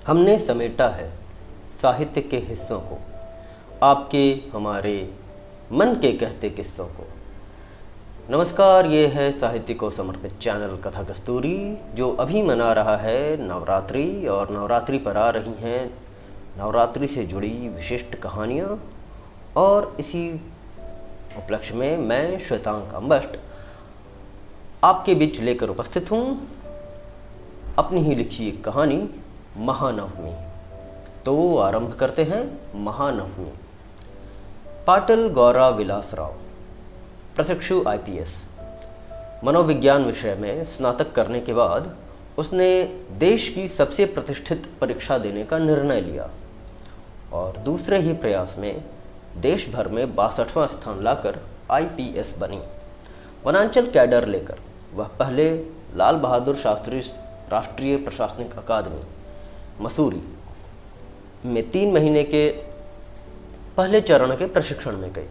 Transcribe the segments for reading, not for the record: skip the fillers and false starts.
हमने समेटा है साहित्य के हिस्सों को, आपके हमारे मन के कहते किस्सों को। नमस्कार, ये है साहित्य को समर्पित चैनल कथा कस्तूरी, जो अभी मना रहा है नवरात्रि, और नवरात्रि पर आ रही हैं नवरात्रि से जुड़ी विशिष्ट कहानियाँ। और इसी उपलक्ष्य में मैं श्वेतांक अम्बष्ट आपके बीच लेकर उपस्थित हूँ अपनी ही लिखी एक कहानी महानवमी। तो आरंभ करते हैं महानवमी। पाटिल गौरा विलासराव, प्रशिक्षु आईपीएस। मनोविज्ञान विषय में स्नातक करने के बाद उसने देश की सबसे प्रतिष्ठित परीक्षा देने का निर्णय लिया और दूसरे ही प्रयास में देश भर में 62वां स्थान लाकर आईपीएस बनी। वनांचल कैडर लेकर वह पहले लाल बहादुर शास्त्री राष्ट्रीय प्रशासनिक अकादमी मसूरी में 3 महीने के पहले चरण के प्रशिक्षण में गई।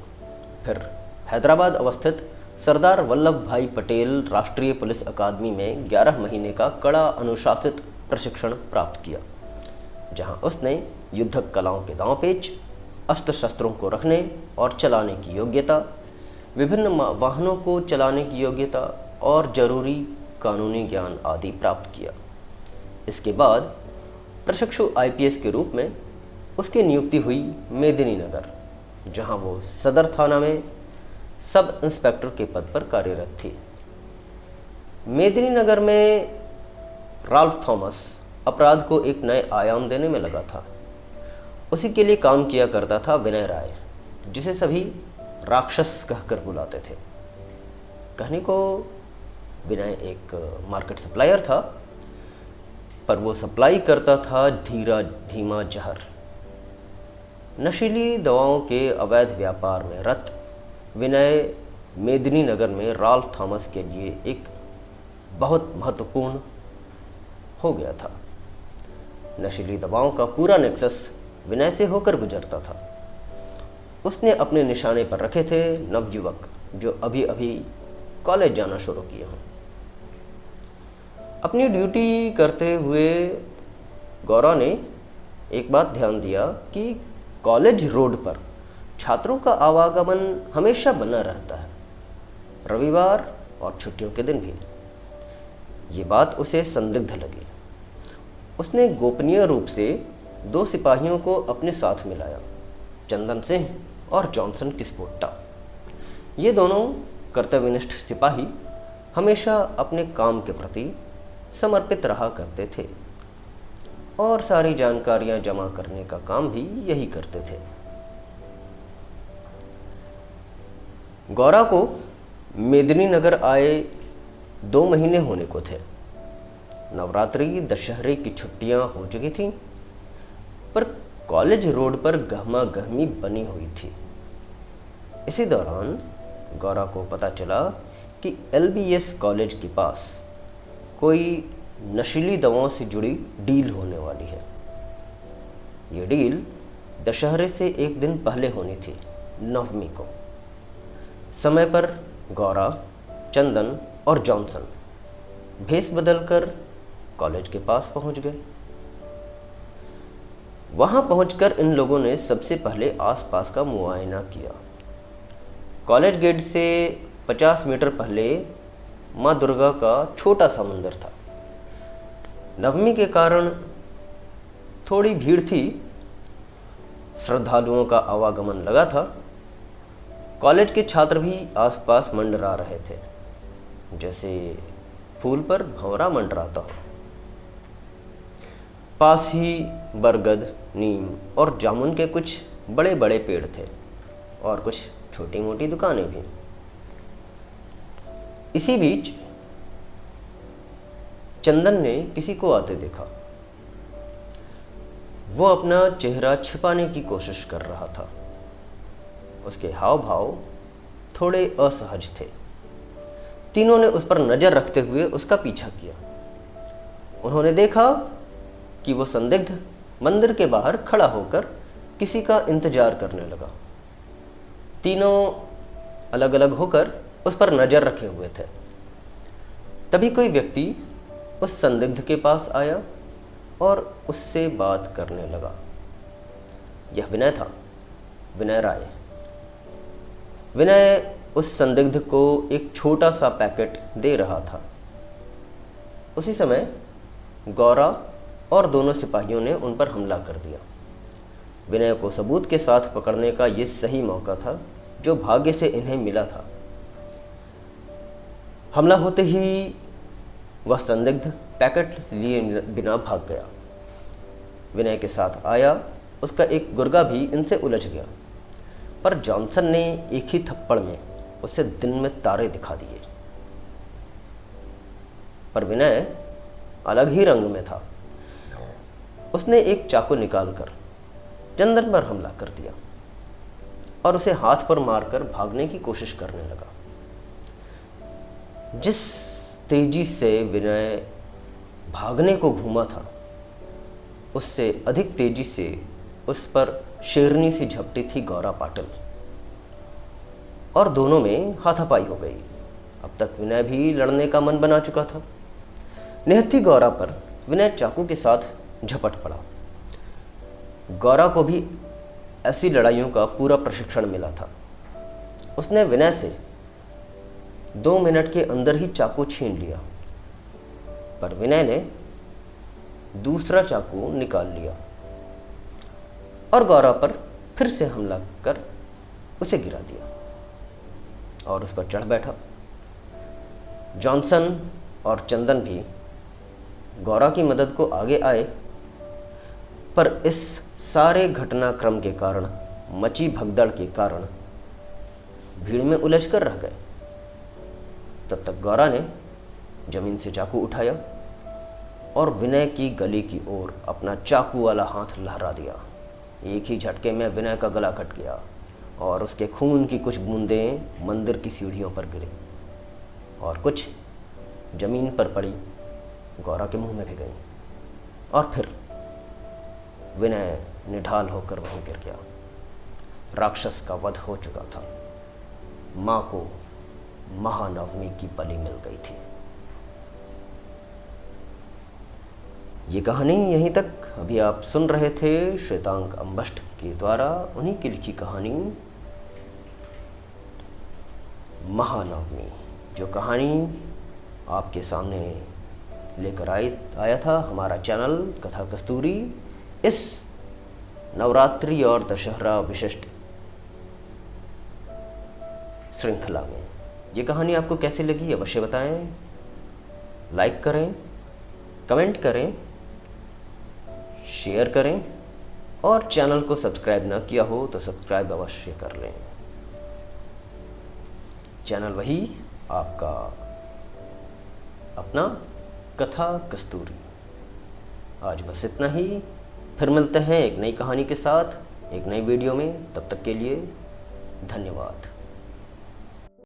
फिर हैदराबाद अवस्थित सरदार वल्लभ भाई पटेल राष्ट्रीय पुलिस अकादमी में 11 महीने का कड़ा अनुशासित प्रशिक्षण प्राप्त किया, जहां उसने युद्धक कलाओं के दांवपेच, अस्त्र शस्त्रों को रखने और चलाने की योग्यता, विभिन्न वाहनों को चलाने की योग्यता और जरूरी कानूनी ज्ञान आदि प्राप्त किया। इसके बाद प्रशिक्षु आईपीएस के रूप में उसकी नियुक्ति हुई मेदिनीनगर, जहां वो सदर थाना में सब इंस्पेक्टर के पद पर कार्यरत थी। मेदिनीनगर में राल्फ थॉमस अपराध को एक नए आयाम देने में लगा था। उसी के लिए काम किया करता था विनय राय, जिसे सभी राक्षस कहकर बुलाते थे। कहने को विनय एक मार्केट सप्लायर था, पर वो सप्लाई करता था धीमा जहर। नशीली दवाओं के अवैध व्यापार में रत विनय मेदिनीनगर में राल्फ थॉमस के लिए एक बहुत महत्वपूर्ण हो गया था। नशीली दवाओं का पूरा नेक्सस विनय से होकर गुजरता था। उसने अपने निशाने पर रखे थे नवयुवक जो अभी अभी कॉलेज जाना शुरू किए हों। अपनी ड्यूटी करते हुए गौरा ने एक बात ध्यान दिया कि कॉलेज रोड पर छात्रों का आवागमन हमेशा बना रहता है, रविवार और छुट्टियों के दिन भी। ये बात उसे संदिग्ध लगी। उसने गोपनीय रूप से 2 सिपाहियों को अपने साथ मिलाया, चंदन सिंह और जॉनसन किस्पोट्टा। ये दोनों कर्तव्यनिष्ठ सिपाही हमेशा अपने काम के प्रति समर्पित रहा करते थे और सारी जानकारियां जमा करने का काम भी यही करते थे। गौरा को मेदिनीनगर आए 2 महीने होने को थे। नवरात्रि दशहरे की छुट्टियां हो चुकी थीं, पर कॉलेज रोड पर गहमा गहमी बनी हुई थी। इसी दौरान गौरा को पता चला कि एलबीएस कॉलेज के पास कोई नशीली दवाओं से जुड़ी डील होने वाली है। ये डील दशहरे से एक दिन पहले होनी थी, नवमी को। समय पर गौरा, चंदन और जॉनसन भेष बदलकर कॉलेज के पास पहुंच गए। वहां पहुंचकर इन लोगों ने सबसे पहले आसपास का मुआयना किया। कॉलेज गेट से 50 मीटर पहले माँ दुर्गा का छोटा सा मंदिर था। नवमी के कारण थोड़ी भीड़ थी, श्रद्धालुओं का आवागमन लगा था। कॉलेज के छात्र भी आसपास मंडरा रहे थे, जैसे फूल पर भंवरा मंडराता हो। पास ही बरगद, नीम और जामुन के कुछ बड़े बड़े पेड़ थे और कुछ छोटी मोटी दुकानें भी। इसी बीच चंदन ने किसी को आते देखा। वो अपना चेहरा छिपाने की कोशिश कर रहा था। उसके हाव भाव थोड़े असहज थे। तीनों ने उस पर नजर रखते हुए उसका पीछा किया। उन्होंने देखा कि वो संदिग्ध मंदिर के बाहर खड़ा होकर किसी का इंतजार करने लगा। तीनों अलग अलग होकर उस पर नजर रखे हुए थे। तभी कोई व्यक्ति उस संदिग्ध के पास आया और उससे बात करने लगा। यह विनय था, विनय राय। विनय उस संदिग्ध को एक छोटा सा पैकेट दे रहा था। उसी समय गौरा और दोनों सिपाहियों ने उन पर हमला कर दिया। विनय को सबूत के साथ पकड़ने का ये सही मौका था जो भाग्य से इन्हें मिला था। हमला होते ही वह संदिग्ध पैकेट लिए बिना भाग गया। विनय के साथ आया उसका एक गुर्गा भी इनसे उलझ गया, पर जॉनसन ने एक ही थप्पड़ में उसे दिन में तारे दिखा दिए। पर विनय अलग ही रंग में था। उसने एक चाकू निकालकर चंदन पर हमला कर दिया और उसे हाथ पर मारकर भागने की कोशिश करने लगा। जिस तेजी से विनय भागने को घूमा था, उससे अधिक तेजी से उस पर शेरनी सी झपटी थी गौरा पाटिल, और दोनों में हाथापाई हो गई। अब तक विनय भी लड़ने का मन बना चुका था। निहत्थी गौरा पर विनय चाकू के साथ झपट पड़ा। गौरा को भी ऐसी लड़ाइयों का पूरा प्रशिक्षण मिला था। उसने विनय से 2 मिनट के अंदर ही चाकू छीन लिया, पर विनय ने दूसरा चाकू निकाल लिया और गौरा पर फिर से हमला कर उसे गिरा दिया और उस पर चढ़ बैठा। जॉनसन और चंदन भी गौरा की मदद को आगे आए, पर इस सारे घटनाक्रम के कारण, मची भगदड़ के कारण भीड़ में उलझ कर रह गए। तब तक गौरा ने जमीन से चाकू उठाया और विनय की गले की ओर अपना चाकू वाला हाथ लहरा दिया। एक ही झटके में विनय का गला कट गया और उसके खून की कुछ बूंदें मंदिर की सीढ़ियों पर गिरी और कुछ जमीन पर पड़ी गौरा के मुंह में भी गई। और फिर विनय निढाल होकर वहीं गिर गया। राक्षस का वध हो चुका था। मां को महानवमी की बलि मिल गई थी। ये कहानी यहीं तक। अभी आप सुन रहे थे श्वेतांक अंबष्ट के द्वारा उन्हीं की लिखी कहानी महानवमी, जो कहानी आपके सामने लेकर आया था हमारा चैनल कथा कस्तूरी इस नवरात्रि और दशहरा विशिष्ट श्रृंखला में। ये कहानी आपको कैसी लगी अवश्य बताएं, लाइक करें, कमेंट करें, शेयर करें और चैनल को सब्सक्राइब ना किया हो तो सब्सक्राइब अवश्य कर लें। चैनल वही आपका अपना कथा कस्तूरी। आज बस इतना ही। फिर मिलते हैं एक नई कहानी के साथ एक नई वीडियो में। तब तक के लिए धन्यवाद।